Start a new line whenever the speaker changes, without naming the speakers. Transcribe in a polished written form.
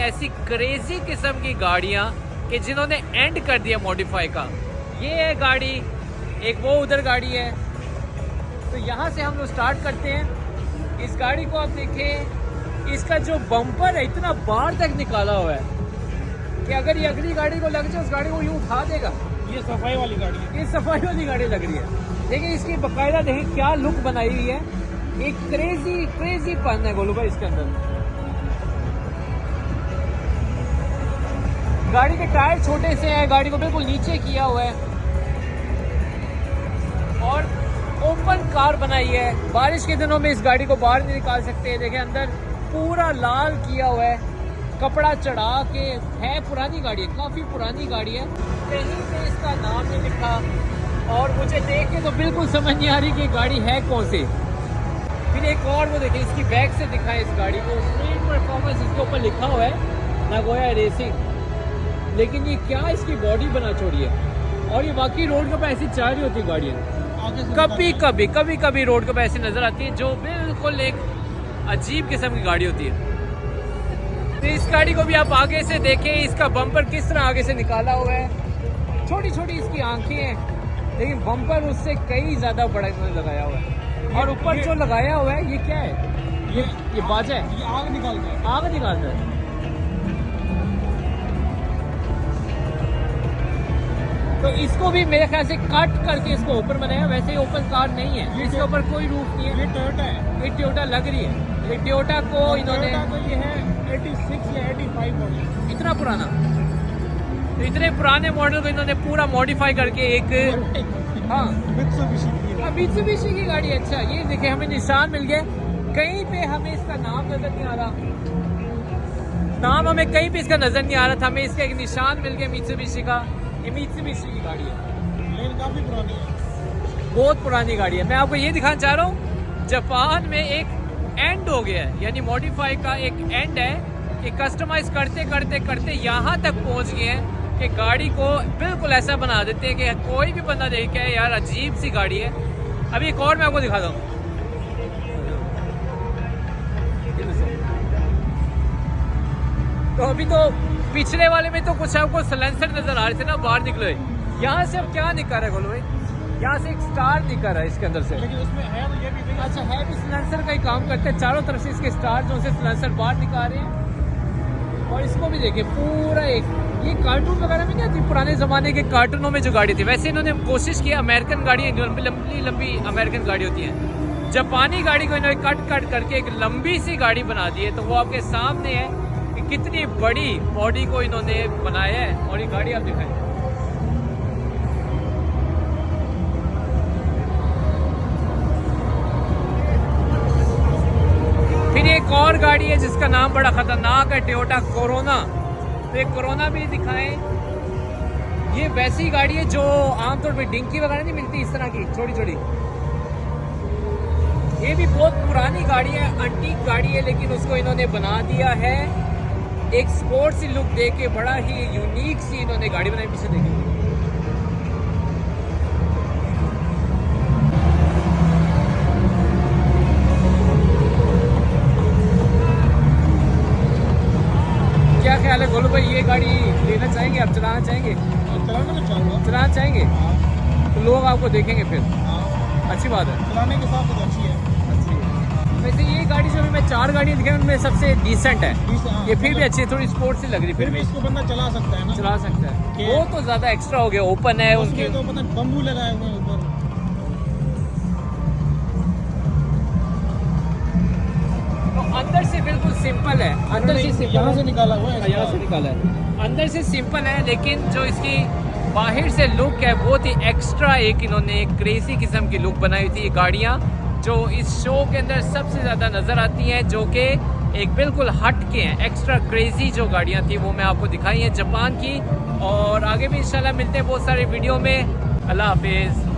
ऐसी क्रेजी किस्म की गाड़ियां कि जिन्होंने एंड कर दिया मॉडिफाई का। ये है गाड़ी, एक वो उधर गाड़ी है। तो यहाँ से हम लोग स्टार्ट करते हैं। इस गाड़ी को आप देखें, इसका जो बम्पर है इतना बाहर तक निकाला हुआ है कि अगर ये अगली गाड़ी को लग जाए उस गाड़ी को यूँ उठा देगा।
ये सफाई वाली गाड़ी है।
ये सफाई वाली गाड़ी लग रही है। देखिए इसकी बाकायदा देखिए क्या लुक बनाई हुई है। एक क्रेजी पन है गोलू भाई इसके अंदर। गाड़ी के टायर छोटे से हैं, गाड़ी को बिल्कुल नीचे किया हुआ है और ओपन कार बनाई है। बारिश के दिनों में इस गाड़ी को बाहर नहीं निकाल सकते। देखें अंदर पूरा लाल किया हुआ है, कपड़ा चढ़ा के है। पुरानी गाड़ी है, काफ़ी पुरानी गाड़ी है। कहीं पे इसका नाम नहीं लिखा और मुझे देख के तो बिल्कुल समझ नहीं आ रही कि गाड़ी है कौन सी। फिर एक और वो देखें, इसकी बैक से दिखाएं इस गाड़ी को। स्पीड परफॉर्मेंस इसके ऊपर लिखा हुआ है, नागोया रेसिंग। लेकिन ये क्या इसकी बॉडी बना छोड़ी है। और ये बाकी रोड के ऊपर ऐसी चल रही होती गाड़ियाँ। कभी कभी रोड के ऊपर ऐसी नजर आती है जो बिल्कुल एक अजीब किस्म की गाड़ी होती है। तो इस गाड़ी को भी आप आगे से देखें, इसका बम्पर किस तरह आगे से निकाला हुआ है। छोटी छोटी इसकी आंखें हैं, लेकिन बम्पर उससे कई ज्यादा बड़ा इन्होंने लगाया हुआ है। और ऊपर जो लगाया हुआ है ये क्या है? ये बाजा है,
ये आग निकालता है।
आग निकालता है। तो इसको भी मेरे ख्याल से कट करके इसको ओपन बनाया। वैसे ओपन कार नहीं है, इसके ऊपर कोई रूफ नहीं है।
ये टोयोटा है,
ये टोयोटा लग रही है। ये टोयोटा को इन्होंने,
ये है 86 या 85 मॉडल।
इतना पुराना, तो इतने पुराने मॉडल को इन्होंने पूरा मॉडिफाई करके एक हाँ मित्सुबिशी की गाड़ी। अच्छा ये देखे, हमें निशान मिल गया। कहीं पे हमें इसका नाम नजर नहीं आ रहा, नाम हमें कहीं पे इसका नजर नहीं आ रहा था। हमें इसका एक निशान मिल गया मित्सुबिशी का। ये मित्सुबिशी की गाड़ी है,
लेकिन काफी पुरानी है,
बहुत पुरानी गाड़ी है। मैं आपको ये दिखाना चाह रहा हूँ, जापान में एक एंड हो गया है, यानी मॉडिफाई का एक एंड है कि कस्टमाइज करते करते करते यहाँ तक पहुँच गए हैं कि गाड़ी को बिल्कुल ऐसा बना देते हैं कि कोई भी बंदा देखे यार अजीब सी गाड़ी है। अभी एक और मैं आपको दिखाता हूँ। तो अभी तो पिछले वाले में तो कुछ आपको सलेंसर नजर आ रहे थे ना, बाहर निकले। यहाँ से अब क्या निकल रहा है गोलू भाई? यहाँ से एक स्टार निकल रहा है इसके अंदर से।
लेकिन उसमें है तो ये भी
अच्छा है भी, सिलेंसर का ही काम करते हैं। चारों तरफ से इसके स्टार जो से सिलेंसर बाहर निकाल रहे हैं। और इसको भी देखिए पूरा एक, ये कार्टून वगैरह में नहीं आती, पुराने जमाने के कार्टूनों में जो गाड़ी थी वैसे इन्होंने कोशिश की। अमेरिकन गाड़ी लंबी अमेरिकन गाड़ी होती है, जापानी गाड़ी को इन्होंने कट करके एक लंबी सी गाड़ी बना दी है। तो वो आपके सामने है कि कितनी बड़ी बॉडी को इन्होंने बनाया है। और ये गाड़ी आप दिखाएं, फिर एक और गाड़ी है जिसका नाम बड़ा खतरनाक है, टोयोटा कोरोना। तो एक कोरोना भी दिखाएं। ये वैसी गाड़ी है जो आमतौर पे डिंकी वगैरह नहीं मिलती इस तरह की छोटी छोटी। ये भी बहुत पुरानी गाड़ी है, अंटीक गाड़ी है, लेकिन उसको इन्होंने बना दिया है एक स्पोर्ट सी लुक दे के। बड़ा ही यूनिक सी इन्होंने गाड़ी बनाई। पीछे देखिए, क्या ख्याल है गोलू भाई, ये गाड़ी लेना चाहेंगे आप? चलाना चाहेंगे? चलाना चाहेंगे तो लोग आपको देखेंगे फिर। अच्छी बात है,
चलाने के साथ तो अच्छी है।
वैसे ये गाड़ी जो भी मैं 4 गाड़ियाँ दिखाई उनमें सबसे डिसेंट है। ये फिर भी अच्छी है, थोड़ी स्पोर्ट सी लग रही, फिर भी
इसको बंदा चला सकता है ना,
चला सकता है। वो तो ज्यादा एक्स्ट्रा हो गया, ओपन है उनके
तो पता बम्बू लगाए हुए हैं ऊपर।
तो अंदर से बिल्कुल सिंपल है, अंदर से सिंपल,
यहाँ से निकाला हुआ है,
यहाँ से निकाला है। अंदर से सिंपल है, लेकिन जो इसकी बाहर से लुक है बहुत ही एक्स्ट्रा एक इन्होंने क्रेजी किस्म की लुक बनाई हुई थी। ये गाड़ियाँ जो इस शो के अंदर सबसे ज़्यादा नज़र आती हैं, जो कि एक बिल्कुल हट के हैं, एक्स्ट्रा क्रेजी जो गाड़ियाँ थी वो मैं आपको दिखाई हैं जापान की। और आगे भी इंशाल्लाह मिलते हैं बहुत सारे वीडियो में। अल्लाह हाफिज़।